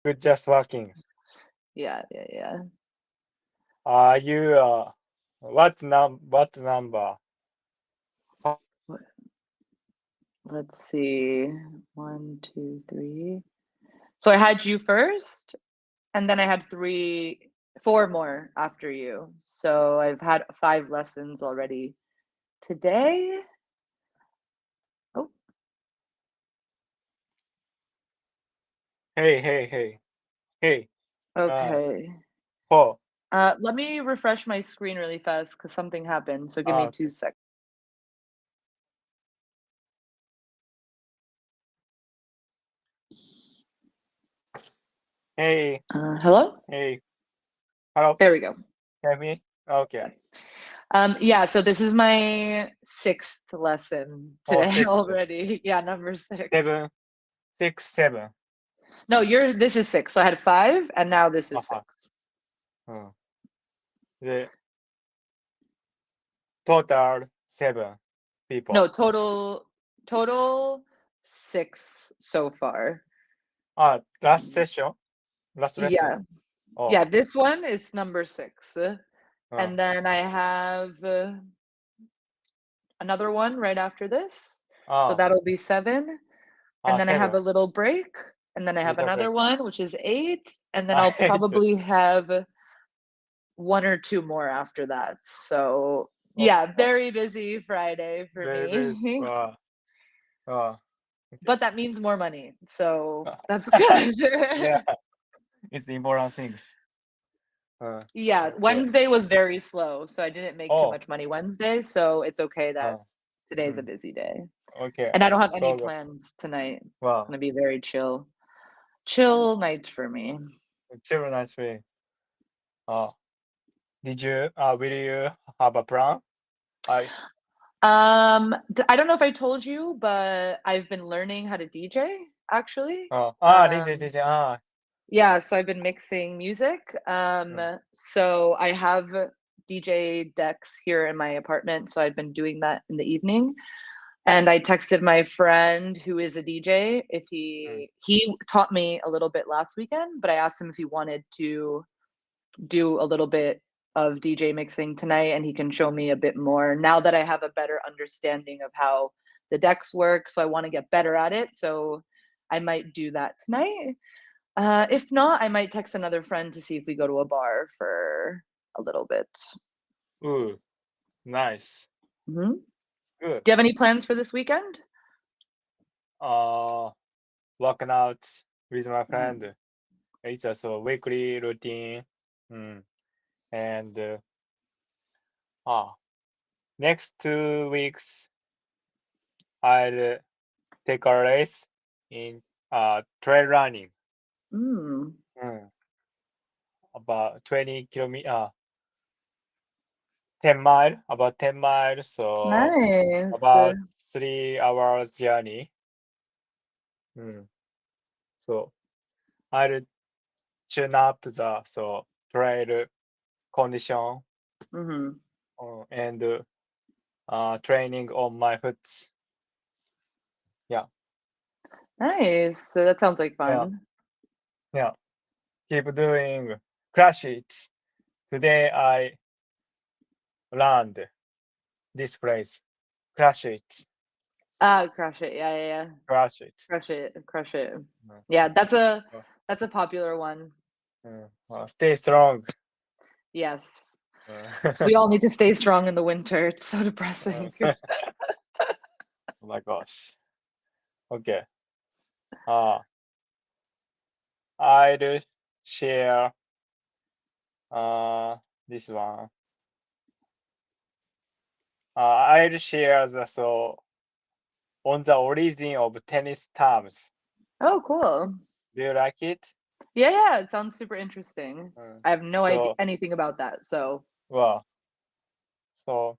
good, just working. Yeah, yeah, yeah. Are you what number? What- Let's see. One, two, three. So I had you first, and then I had four more after you. So I've had 5 lessons already today. Oh, Hey. Uh, okay. four. Let me refresh my screen really fast because something happened. So give me Uh, 2 seconds. hey, Hello? hey. Hello. There we go. Hear me? Okay. Yeah, so this is my 6th lesson Oh, today six, already. Yeah, number 6. seven, 6, 7. No, this is 6. So I had 5 and now this is Uh-huh. 6. Mm. The total 7 No, people. total 6 so far. Last session, last lesson. Yeah. Oh, Yeah, this one is number 6. uh, And then I have another one right after this. So ah, that'll be 7. And then I have 7. a little break. And then I have Little break. another one, which is 8. And then I I'll hate it. probably have 1 or 2 more after that. So Oh, yeah, very busy Friday for very, very, me. uh, okay. But that means more money. So that's good. Yeah, it's important things. Yeah, Okay. Wednesday was very slow. So I didn't make too Oh, much money Wednesday. So it's okay that uh, today's a mm, busy day. okay. And I don't have any Go, go. plans tonight. It's Wow, going to be very chill night for me. very nice way. Uh, will you have a plan? I, I don't know if I told you, but I've been learning how to DJ actually. DJ, Um, yeah, so I've been mixing music. mm, So I have DJ decks here in my apartment, so I've been doing that in the evening. And I texted my friend who is a DJ if mm, he taught me a little bit last weekend, but I asked him if he wanted to do a little bit of DJ mixing tonight and he can show me a bit more now that I have a better understanding of how the decks work. So I want to get better at it. So I might do that tonight. If not, I might text another friend to see if we go to a bar for a little bit. ooh, nice. Hmm. Good. Do you have any plans for this weekend? Uh, Working out with my Mm. friend. It's also weekly routine. Mm. And ah, next 2 weeks, I'll take a race in trail running. Mm. Mm. About 20 kilometer, 10 mile, about 10 miles, so Nice. about 3 hours journey. Mm. So I'll tune up the trail condition Hmm. and training on my foot. Yeah, Nice. So that sounds like yeah, fun. yeah. Keep doing. Crush it. Today I learned this phrase. Crush it. Ah, crush it. Yeah, yeah, yeah. Crush it. Crush it. Crush it. Mm, Yeah, that's a uh, that's a popular one. Stay strong. Yes. Uh, We all need to stay strong in the winter. It's so depressing. oh my gosh. Okay. Uh, I'll share uh, this one. I'll share the on the origin of tennis terms. Oh, cool. Do you like it? Yeah, yeah, it sounds super interesting. Mm. I have no idea So, anything about that. So, well, so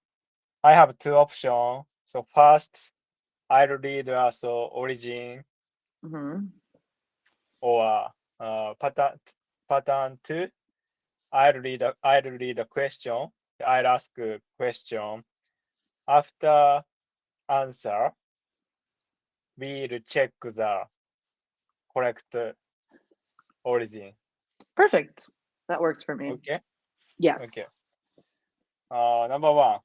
I have two options. So first, I'll read origin mhm. or pattern two. I'll read a question. I'll ask a question. After answer, we'll check the correct origin. Perfect. That works for me. Okay. Yes. Okay. Number 1.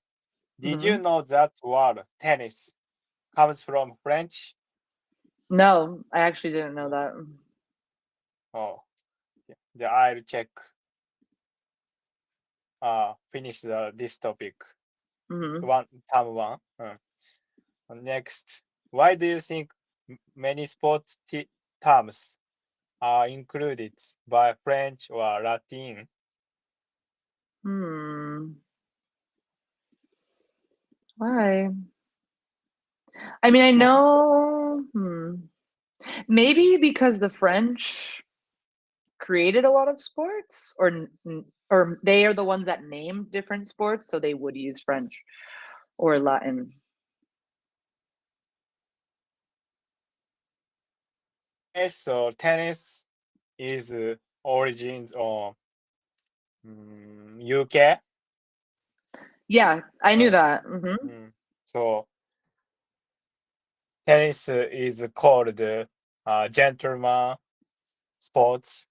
Did you know that word tennis comes from French? No, I actually didn't know that. Oh, yeah, I'll check. Finish this topic. Term 1. Next, why do you think many sports terms are included by French or Latin? Why? I mean, I know. Maybe because the French created a lot of sports, or they are the ones that name different sports, so they would use French or Latin. Yes, so tennis is origins on UK. Yeah, I knew that. So tennis is called gentleman sports.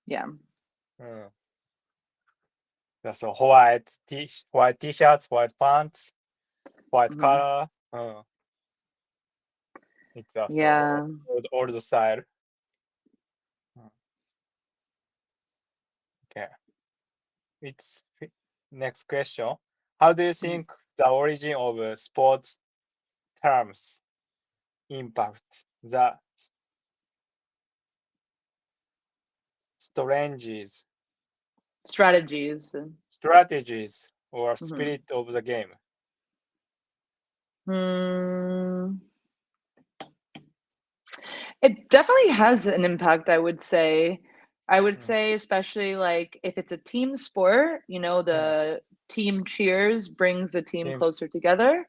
Yeah. So white t-shirts, white pants, white color. It's also old style. Okay. It's next question. How do you think the origin of sports terms impact the strategies or spirit of the game? It definitely has an impact, I would say. I would say, especially like if it's a team sport, the team cheers brings the team closer together.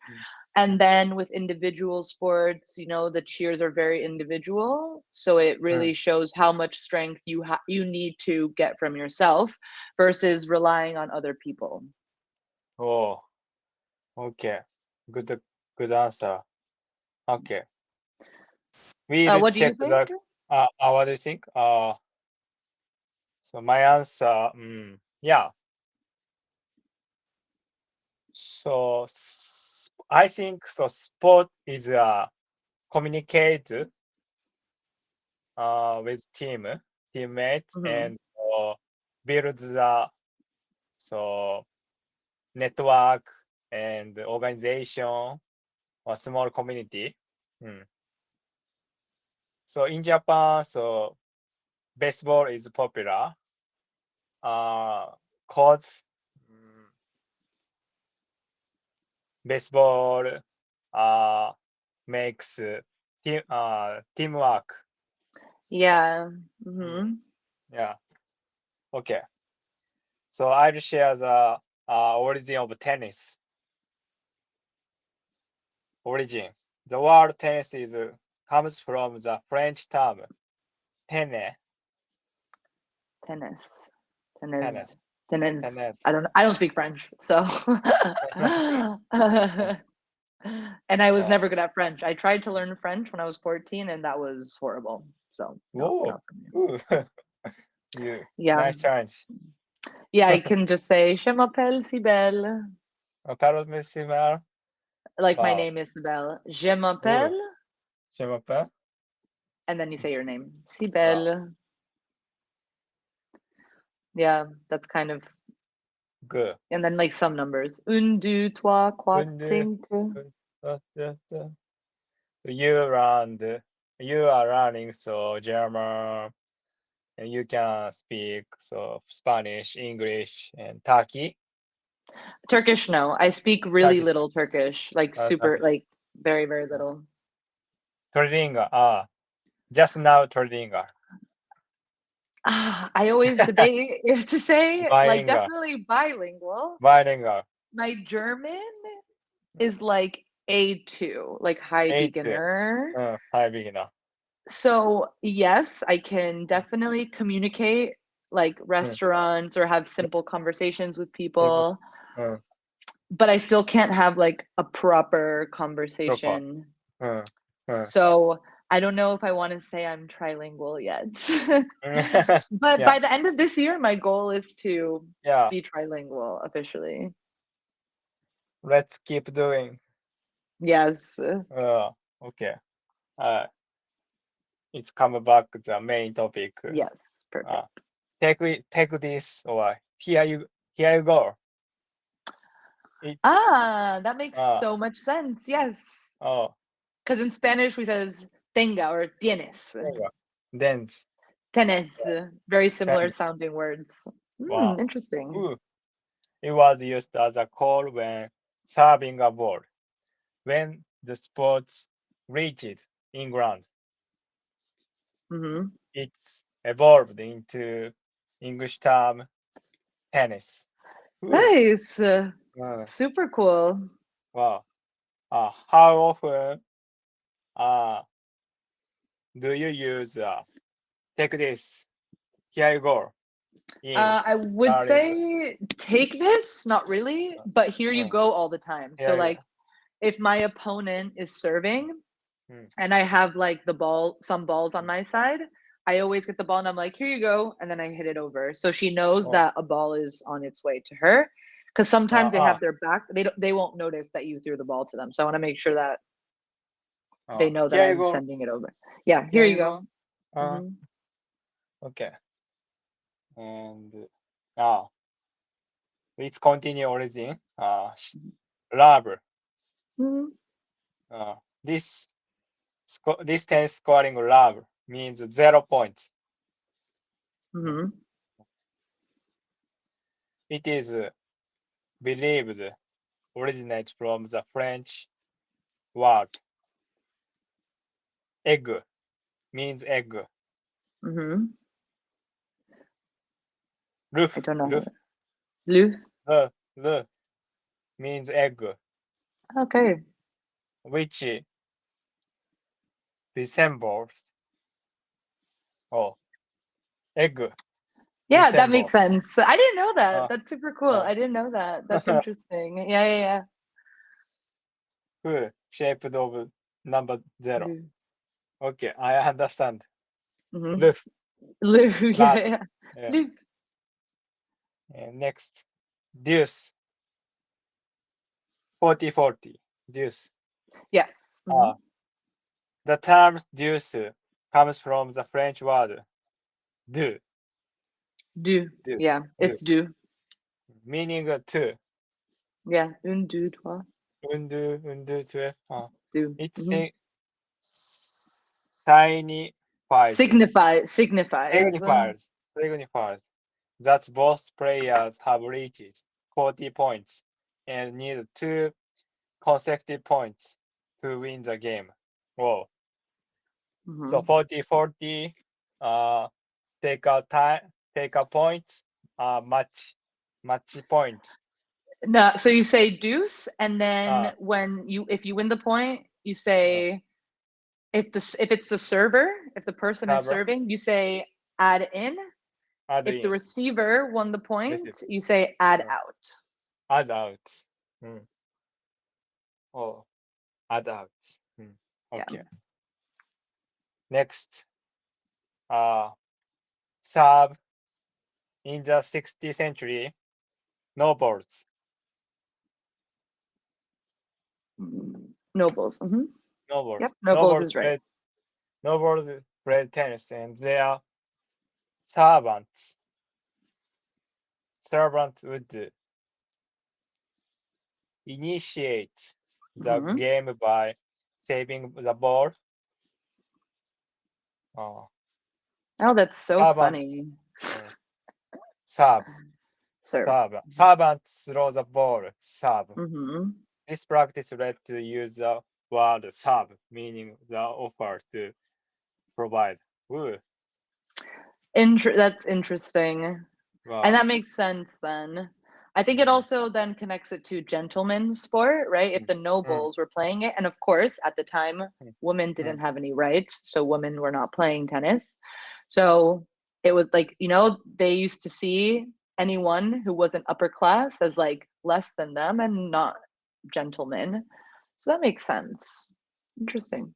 And then with individual sports, the cheers are very individual. So it really shows how much strength you need to get from yourself versus relying on other people. Oh, okay. Good answer. Okay. We'll What do you check think? what do you think? So my answer, yeah. So I think so. Sport is communicate with teammates, and build the network and organization or small community. So in Japan, so baseball is popular. Cause baseball makes teamwork. Yeah. Yeah. Okay. So I'll share the origin of tennis. Origin. The word tennis comes from the French term tennis. Tennis. I don't speak French, so and I was never good at French. I tried to learn French when I was 14 and that was horrible. So Whoa. Yeah. Nice challenge. Yeah, I can just say Je m'appelle Sibel. Like my name is Sibel. Je m'appelle. Je m'appelle. And then you say your name. Sibel. Yeah, that's kind of good. And then like some numbers. Un, deux, trois, quatre, cinq. So you are learning German, and you can speak Spanish, English, and Turkish, no. I speak really little Turkish, like super, like very, very little. Trilingual. Just now Trilingual. I always debate if to say like definitely bilingual. My German is like A2, like high beginner. High beginner. So yes, I can definitely communicate like restaurants or have simple conversations with people. But I still can't have like a proper conversation. So I don't know if I want to say I'm trilingual yet. But Yeah, by the end of this year, my goal is to yeah. be trilingual officially. Let's keep doing. Yes. Okay. Uh, it's come back to the main topic. Yes. Uh, Perfect. take this or here you go. It That makes uh so much sense. Yes. oh Because in Spanish we says tenga or tienes. there you go. Dance. Tenés. Very similar Tennis. sounding words. Wow. Interesting. Ooh. It was used as a call when serving a ball. When the sports reached England, Hmm. it's evolved into English term tennis. Ooh. Nice. Uh, Super cool. wow. How often uh, do you use take this? Here you go in I would starting. say take this, not really, but here you Uh, go all the time. So here you like if my opponent is serving go. and I have like the ball, some balls on my side, I always get the ball and I'm like, here you go, and then I hit it over. So she knows Oh, that a ball is on its way to her. Because sometimes they ah, have their back, they won't notice that you threw the ball to them. So I want to make sure that they know that here you I'm go. sending it over. Yeah, here Here you you go. go. Uh, Hmm. okay. And now let's continue origin. Love. Hmm. Uh, this this tense scoring love means 0 points. Mm. Hmm. It is believed originates from the French word egg means egg. Hmm. I Roof, don't know. roof, Lu. the means egg, Okay. which resembles oh egg Yeah, that makes resemble sense. I didn't know that. uh, That's super cool. uh, I didn't know that. That's interesting. Yeah, yeah, full shaped of number zero. yeah. Okay, I understand. Mm-hmm. Roof, Lu. Yeah, lab. yeah. Yeah. Lu. And next, deuce, 40-40, deuce. Yes. Uh, Hmm. the term deuce comes from the French word deux, Du. deux, Yeah, deux, it's du. meaning two. Yeah. Un, deux, trois. Undu, two. Du. It Hmm. signifies, Signifies. signifies, signifies that both players have reached 40 points and need two consecutive points to win the game. Whoa. So Hmm. 40-40, uh, take a point, match point. No, so you say deuce, and Uh, then if you win the point, you uh, say if it's the server, if the person is Sabra, serving, you say add in. add If the in, receiver won the receive, point, you say add uh, out. add out. Mm. Oh, add out. Mm. Yeah. Okay. Next, uh, serve in the 16th century, nobles, Nobles. Hmm. nobles, Yep. Nobles nobles is right. played, nobles played tennis, and their servants, servants would initiate the Hmm. game by saving the ball. Uh, Oh, that's so servant, funny. uh, serve, Serve. servant throw the ball, serve. Hmm. This practice led to use the word serve, meaning the offer to provide. Ooh, That's interesting. And wow. that makes sense then. I think it Mm, also then connects it to gentlemen's sport, right? If mm, the mm, nobles were playing it, and of course, at the time, mm, women didn't mm. have any rights, so women were not playing tennis. So it was like, they used to see anyone who wasn't upper class as like less than them and not gentlemen. So that makes sense. Interesting.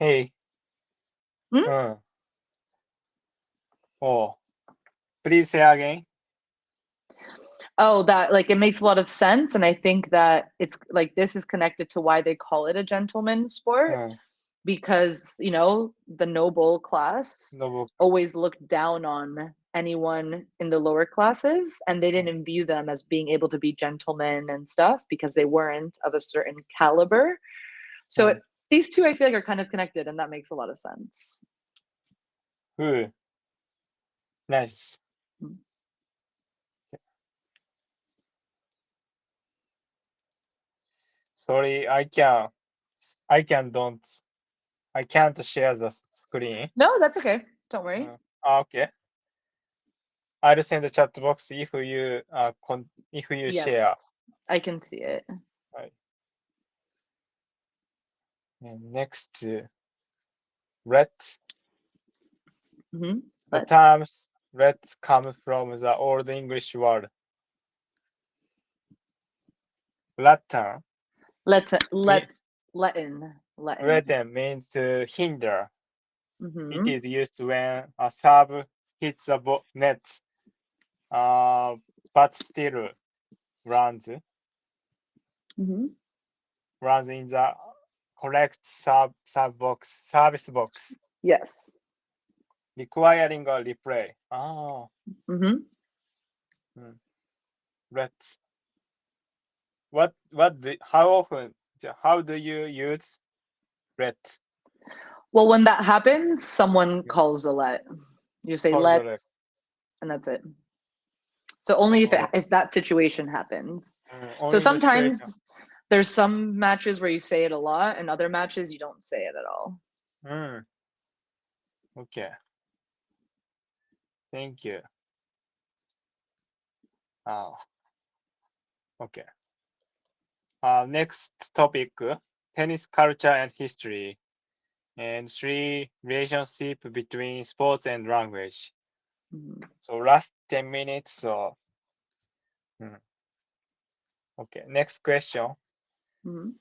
Hey. Hmm? うん。Oh. Please say again. Oh, that like it makes a lot of sense. And I think that it's like this is connected to why they call it a gentleman's う sport ん。because, the noble class のぶ、always looked down on anyone in the lower classes and they うん。didn't view them as being able to be gentlemen and stuff because they weren't of a certain caliber. う So ん。these two I feel like are kind of connected and that makes a lot of sense. ふう。ナイス。Mm. Sorry, don't, I can't share the screen. No, that's okay. Don't う worry. ん。あ、OK. I'll send the chat box if you share. Yes, I can see it. はい。And next, let. Hmm. The Let's terms let come from the Old English word Latin. let's Me- let's Latin. Latin means to hinder. It Hmm. is used when a serve hits a net, but still runs Hmm. runs in the correct service box, Yes. requiring a replay. Ah, Hmm. let. How do you use let? Well, when that happens, someone Yeah. calls a let. You say Call the let. let's, and that's it. So only Oh, if that situation happens. So only in the situation. sometimes there's some matches where you say it a lot, and other matches you don't say it at all. Okay. Thank you. Ah, okay. Next topic, tennis culture and history, and three relationship between sports and language. Mhm. So last 10 minutes. So, okay. Next question. Mhm.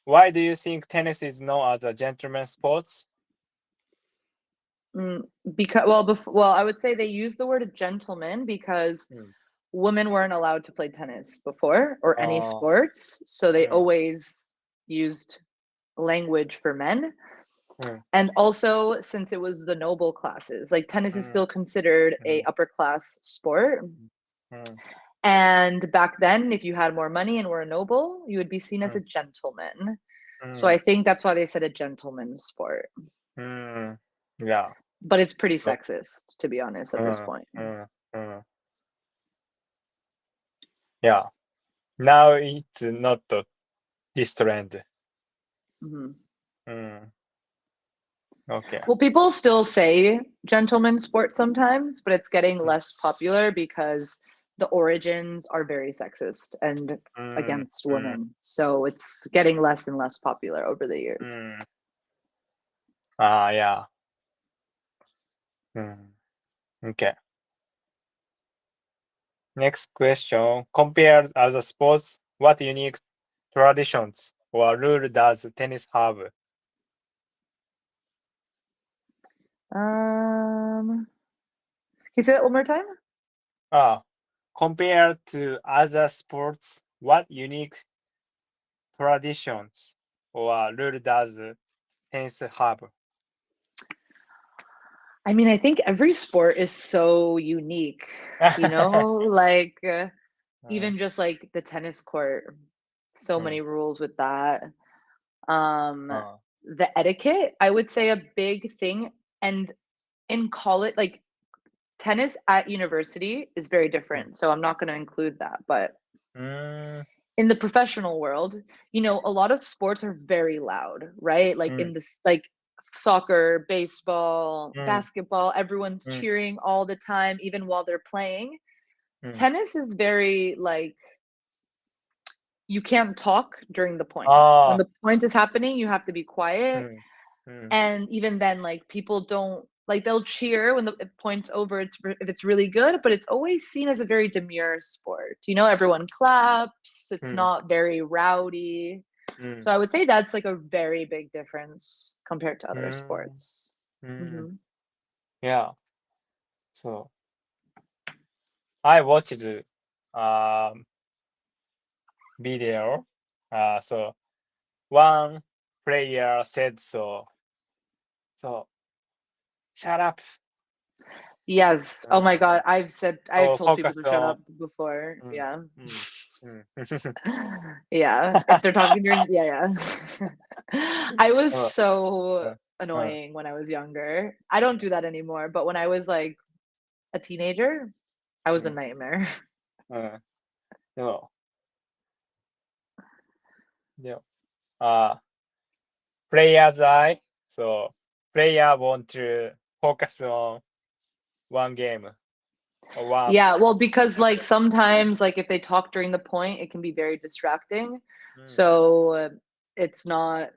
Why do you think tennis is known as a gentleman's sports? Mm, because well, I would say they use the word gentleman because Mm. women weren't allowed to play tennis before or any Uh, sports, so they mm, always used language for men. mm, And also since it was the noble classes, like tennis is mm, still considered a mm, upper class sport. mm, And back then, if you had more money and were a noble, you would be seen as a mm, gentleman. So I mm, think that's why they said a gentleman's sport. mm. Yeah. But it's pretty So, sexist, to be honest, at this mm, point. mm, mm. Yeah. Now it's not this trend. Mhm. Mm, okay. Well, people still say gentleman's sport sometimes, but it's getting Mm, less popular because the origins are very sexist and mm, against mm, women. So it's getting less and less popular over the years. mm. Yeah. Mm, okay. Next question. Compared other sports, what unique traditions or rule does tennis have? Can you say that one more time? Ah, compared to other sports, what unique traditions or rule does tennis have? I mean, I think every sport is so unique, like Uh, even just like the tennis court, so mm, many rules with that. Um, uh, the etiquette, I would say a big thing. And in college, like tennis at university is very mm, different. So I'm not going to include that. But mm, in the professional world, a lot of sports are very loud, right? Like mm, in this, like soccer, baseball, mm, basketball, everyone's mm, cheering all the time, even while they're playing. mm. Tennis is very like you can't talk during the points. When Ah, the point is happening, you have to be quiet. mm, mm, And even then, like people don't like they'll cheer when the point's over. If it's really good, but it's always seen as a very demure sport. Everyone claps. It's mm, not very rowdy. So I would say that's like a very big difference compared to other うん。sports. うん。Yeah. So I watched video. So one player said so. So shut up. Yes. Oh my God. I've So told people focus to shut on. up before. うん。Yeah. うん。うん。Yeah. If they're talking during, yeah, yeah. I was うん。う so ん。うん。annoying when I was younger. I don't do that anymore, but when I was like a teenager, I う was a ん。nightmare. うん。でも、でも、player's eye. So player want to focus on one game or one. Yeah, well, because like sometimes like if they talk during the point, it can be very distracting. うん。So it's not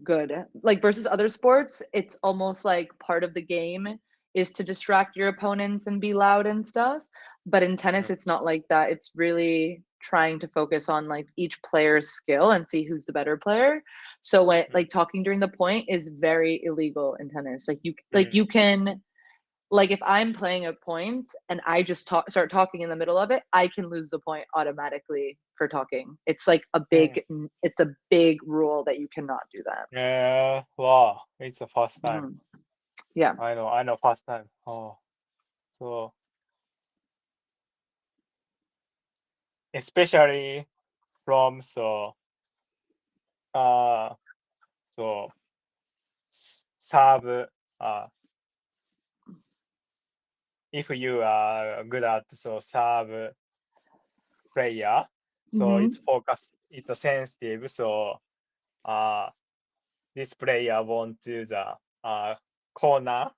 good. Like versus other sports, it's almost like part of the game is to distract your opponents and be loud and stuff. But in う tennis, ん。it's not like that. It's really trying to focus on like each player's skill and see who's the better player. So when うん。like talking during the point is very illegal in tennis.うん。You can like if I'm playing a point and I just start talking in the middle of it, I can lose the point automatically for talking. It's likeうん。it's a big rule that you cannot do that. Wow, it's the first time. Mhm. Yeah. I know, first time. Oh, so especially from uh, so serve. Uh, if you are good at serve player, so Hmm. it's focus. It's a sensitive. So uh, this player want to the corner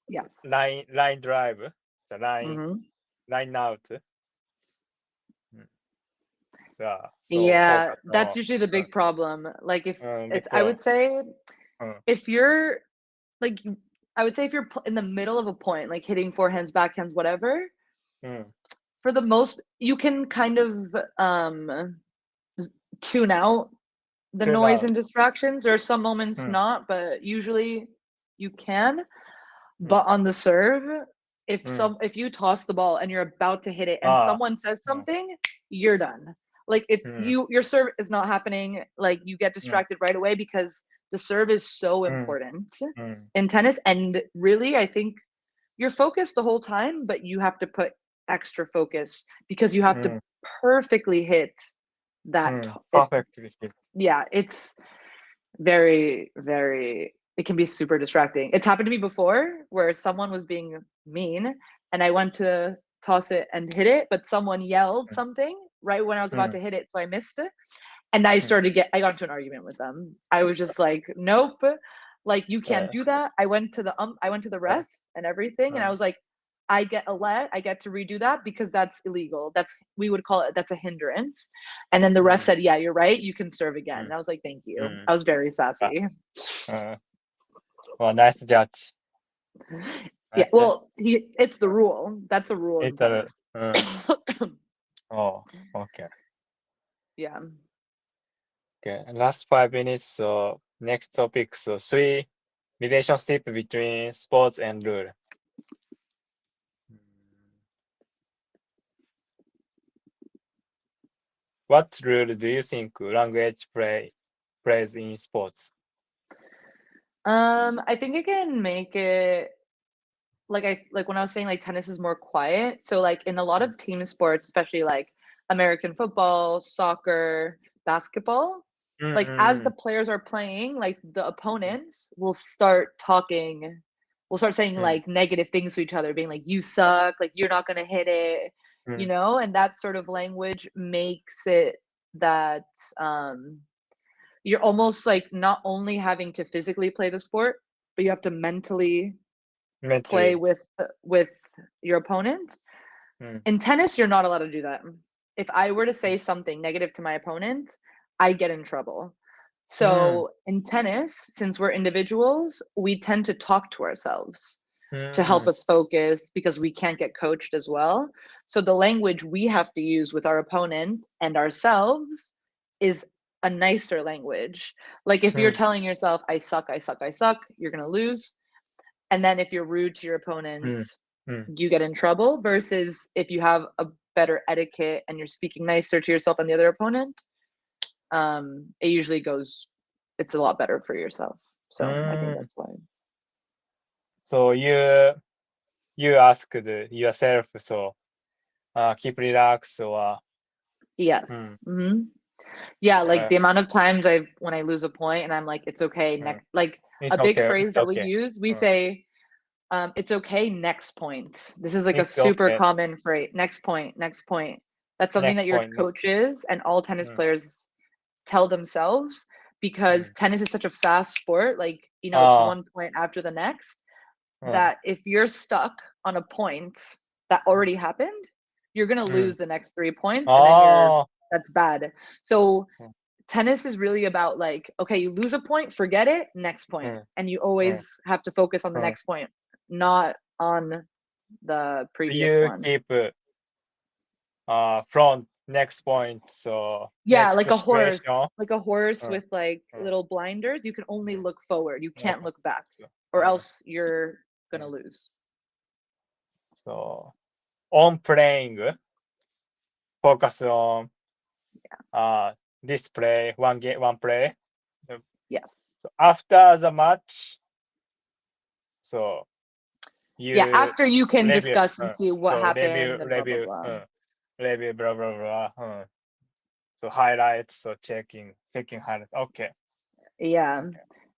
Yeah. line drive, the Hmm. line out. Mm. Yeah, so Yeah, focus that's on. usually the big problem. Like if it's, I Because would say mm, if you're like, I would say if you're in the middle of a point, like hitting forehands, backhands, whatever, うん、for the most, you can kind of tune out the tune noise out. and distractions. There are some う moments ん、not, but usually you can. うん、But on the serve, うん。if you toss the ball and you're about to hit it and ああ、someone says うん、something, you're done. Like itうん、you your serve is not happening. Like you get うん、distracted right away because the serve is so うん、important うん、in tennis. And really, I think you're focused the whole time, but you have to put extra focus because you have to うん、perfectly hit う that ん。it. perfectly hit. Yeah, it's very, very, it can be super distracting. It's happened to me before where someone was being mean and I went to toss it and hit it, but someone yelled うん、something right when I was う about ん、to hit it, so I missed it. Andうん。I got into an argument with them. I was just like, nope, like you can't え do that. I went to the え、ref and everything, うん、and I was like, I get to redo that because that's illegal. We would call it, that's a hindrance. And then the う ref ん、said, yeah, you're right. You can serve うん、again. And I was like, thank う you. ん。I was very あ、sassy. うん。well, nice judge. Yeah, Nice judge. well, it's the rule. That's a rule in It's a, tennis. うん。Oh, okay. Yeah. Okay. Last 5 minutes. So next topic. So three relationship between sports and rule. What rule do you think language plays in sports? I think it can make it like when I was saying like tennis is more quiet. So like in a lot うん、of team sports, especially like American football, soccer, basketball, うん、like as うん、the players are playing, like the opponents will start saying うん、like negative things to each other, being like, you suck, like you're not gonna hit it, うん、and that sort of language makes it that um you're almost like not only having to physically play the sport, but you have to mentally play mentally. with your opponent. うん、In tennis, you're not allowed to do that. If I were to say something negative to my opponent, I get in trouble. うん、So in tennis, since we're individuals, we tend to talk to ourselvesう to help ん、us focus because we can't get coached as well. So the language we have to use with our opponent and ourselves is a nicer language. Like if you're telling yourself, I suck, I suck, I suck, you're going to lose. And then if you're rude to your うん、 opponents, うん、 you get in trouble, versus if you have a better etiquette and you're speaking nicer to yourself and the other opponent, it usually goes, it's a lot better for yourself. う So I think ん。 that's why. So you asked yourself, so keep relax or Yes. Yeah, like uh, the amount of times when I lose a point and I'm like, it's okay, next, like it's a big okay, phrase it's that we okay. use, we say, it's okay, next point. This is like a It's super okay. common phrase. Next point, next point. That's something Next that your point. coaches and all tennis うん、 players tell themselves, う because ん。 tennis is such a fast sport. Like, it's あ one point after the next, あ、うん、 that if you're stuck on a point that already happened, you're going to うん。lose the next 3 points, and then ああ、that's bad. So うん、 tennis is really about, like, okay, you lose a point, forget it, next う point. ん、 And you うん、 always have to focus on the うん。next point, not on the previous You one. keep from next point, so Yeah, next like a situation. horse, like a horse うん、 with like うん、 little blinders. You can う only ん。look forward. You なる can't ほ look back, ど。or うん、 else you're う gonna ん。lose. So on playing, focus on display, one game, one play. Yes. So after the match, so Yeah, you after you can review, discuss and see what so review, happened and blah blah review, blah. review, blah blah blah. So highlights, so checking highlights. Okay. Yeah.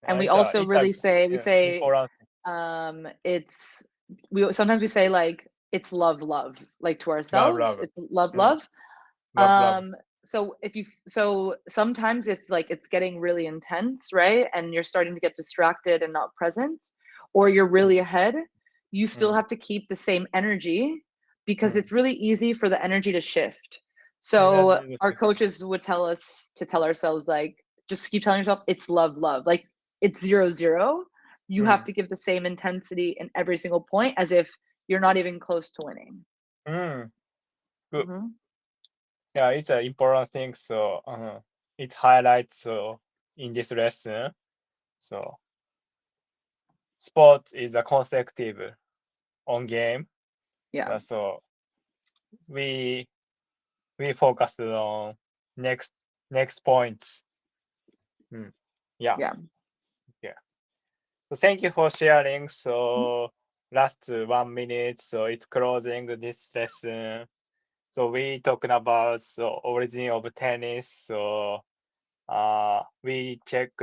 And we It's a also really say, important thing. it's, we sometimes we say, like, it's love love, like, to Love, ourselves, love, it's love mm, love. love, love. So so sometimes if, like, it's getting really intense, right, and you're starting to get distracted and not present, or you're really ahead, you still Mm, have to keep the same energy, because mm. it's really easy for the energy to shift. So Energy our shift. coaches would tell us to tell ourselves, like, just keep telling yourself it's love love, like, it's 0-0. You have Mm, to give the same intensity in every single point, as if you're not even close to winning. mm. Good. Hmm. Yeah, it's an important thing. So it highlights in this lesson. So sport is a consecutive on game. Yeah. So we focused on next points. Mm. Yeah. Yeah. Yeah. So thank you for sharing. So last 1 minute. So it's closing this lesson. So we talking about the origin of tennis. So we checked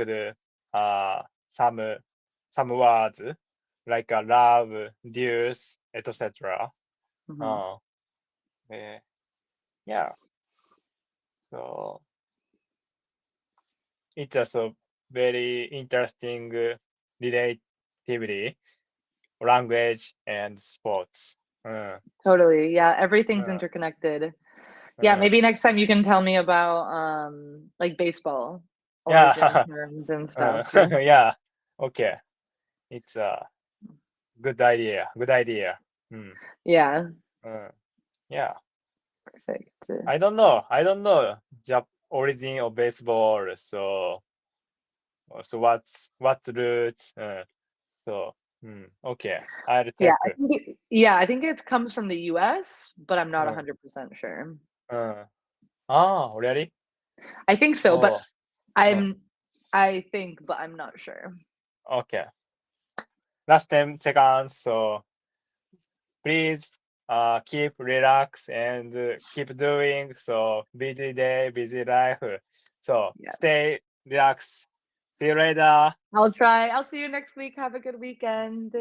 some words like love, dues, etc. Hmm. Uh, eh, yeah. So it's also very interesting relatively language and sports. うん、 Totally. Yeah, う everything's ん、 interconnected. う Yeah, ん。maybe next time you can tell me about like baseball origin Yeah, terms and う stuff. ん、yeah, okay. It's a good idea. Good idea. うん、 Yeah, うん。Yeah. perfect. I don't know. I don't know the origin of baseball. So what's the roots? So okay. I'll Yeah, take. I think it comes from the US, but I'm not 100% sure. うん。Really? I think so, but Oh, I'm I think, but I'm not sure. okay. Last 10 seconds. So please keep relax and keep doing. So busy day, busy life. So Yeah. stay relaxed. See you later. I'll try. I'll see you next week. Have a good weekend.